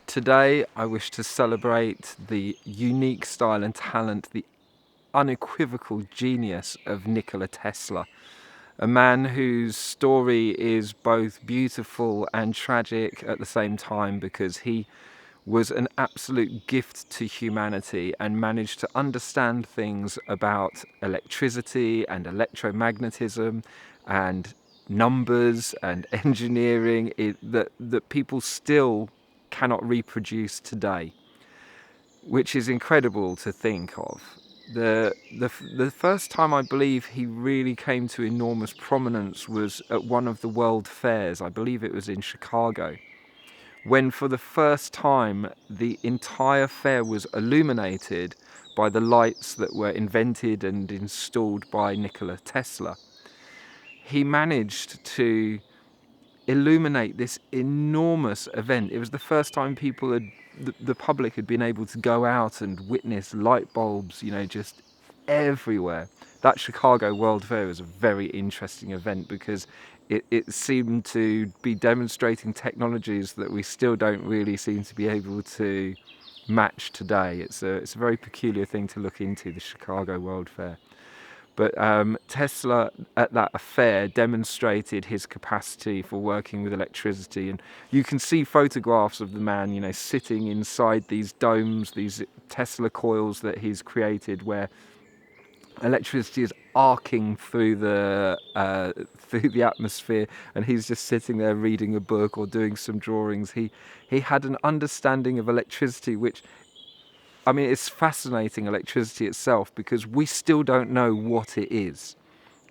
Today, I wish to celebrate the unique style and talent, the unequivocal genius of Nikola Tesla, a man whose story is both beautiful and tragic at the same time because he was an absolute gift to humanity and managed to understand things about electricity and electromagnetism and numbers and engineering that people still cannot reproduce today, which is incredible to think of. The first time I believe he really came to enormous prominence was at one of the world fairs. I believe it was in Chicago, when for the first time the entire fair was illuminated by the lights that were invented and installed by Nikola Tesla. He managed to illuminate this enormous event. It was the first time the public had been able to go out and witness light bulbs, just everywhere. That Chicago World Fair was a very interesting event because it seemed to be demonstrating technologies that we still don't really seem to be able to match today. It's a very peculiar thing to look into, the Chicago World Fair. But Tesla at that fair demonstrated his capacity for working with electricity, and you can see photographs of the man, sitting inside these domes, these Tesla coils that he's created, where electricity is arcing through the atmosphere, and he's just sitting there reading a book or doing some drawings. He had an understanding of electricity which, it's fascinating, electricity itself, because we still don't know what it is.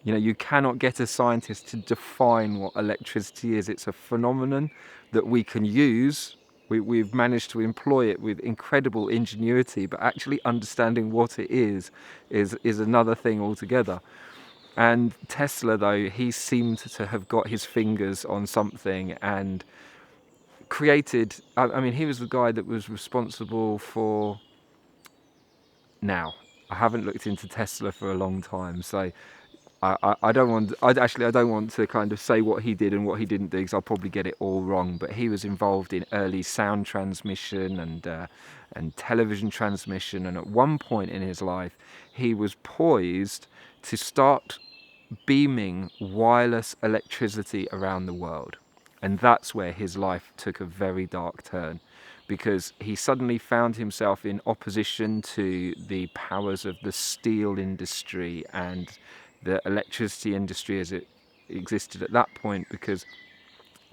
You cannot get a scientist to define what electricity is. It's a phenomenon that we can use. We've managed to employ it with incredible ingenuity, but actually understanding what it is another thing altogether. And Tesla, though, he seemed to have got his fingers on something and created, he was the guy that was responsible for... Now, I haven't looked into Tesla for a long time, so I don't want to kind of say what he did and what he didn't do, because I'll probably get it all wrong. But he was involved in early sound transmission and television transmission, and at one point in his life, he was poised to start beaming wireless electricity around the world. And that's where his life took a very dark turn, because he suddenly found himself in opposition to the powers of the steel industry and the electricity industry as it existed at that point, because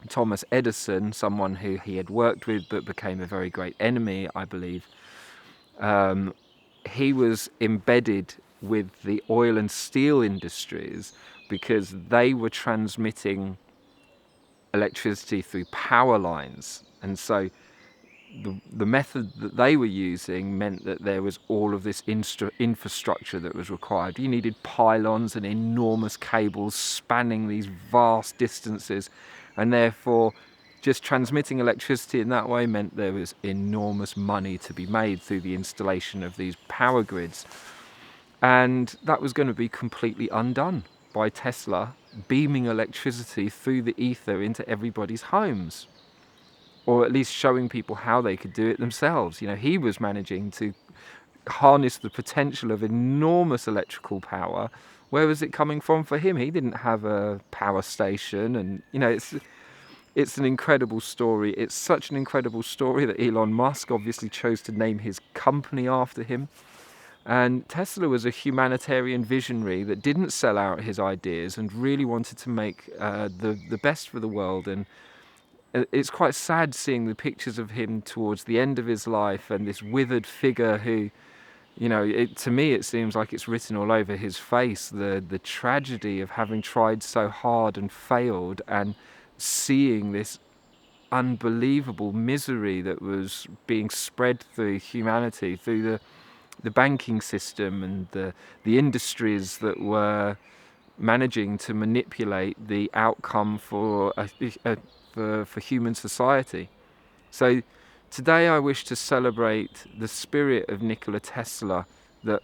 Thomas Edison, someone who he had worked with but became a very great enemy, I believe, he was embedded with the oil and steel industries because they were transmitting electricity through power lines. And so the method that they were using meant that there was all of this infrastructure that was required. You needed pylons and enormous cables spanning these vast distances, and therefore just transmitting electricity in that way meant there was enormous money to be made through the installation of these power grids. And that was going to be completely undone by Tesla beaming electricity through the ether into everybody's homes, or at least showing people how they could do it themselves. He was managing to harness the potential of enormous electrical power. Where was it coming from for him? He didn't have a power station, and it's an incredible story. It's such an incredible story that Elon Musk obviously chose to name his company after him. And Tesla was a humanitarian visionary that didn't sell out his ideas and really wanted to make the best for the world. And it's quite sad seeing the pictures of him towards the end of his life, and this withered figure who, to me it seems like it's written all over his face, the tragedy of having tried so hard and failed, and seeing this unbelievable misery that was being spread through humanity, through the banking system and the industries that were managing to manipulate the outcome for human society. So today I wish to celebrate the spirit of Nikola Tesla, that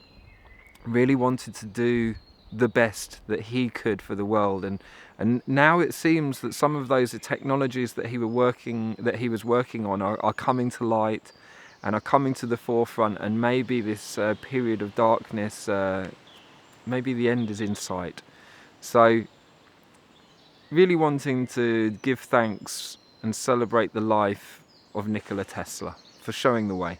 really wanted to do the best that he could for the world, and now it seems that some of those technologies that he was working on are coming to light and are coming to the forefront, and maybe this period of darkness, maybe the end is in sight. So really wanting to give thanks and celebrate the life of Nikola Tesla for showing the way.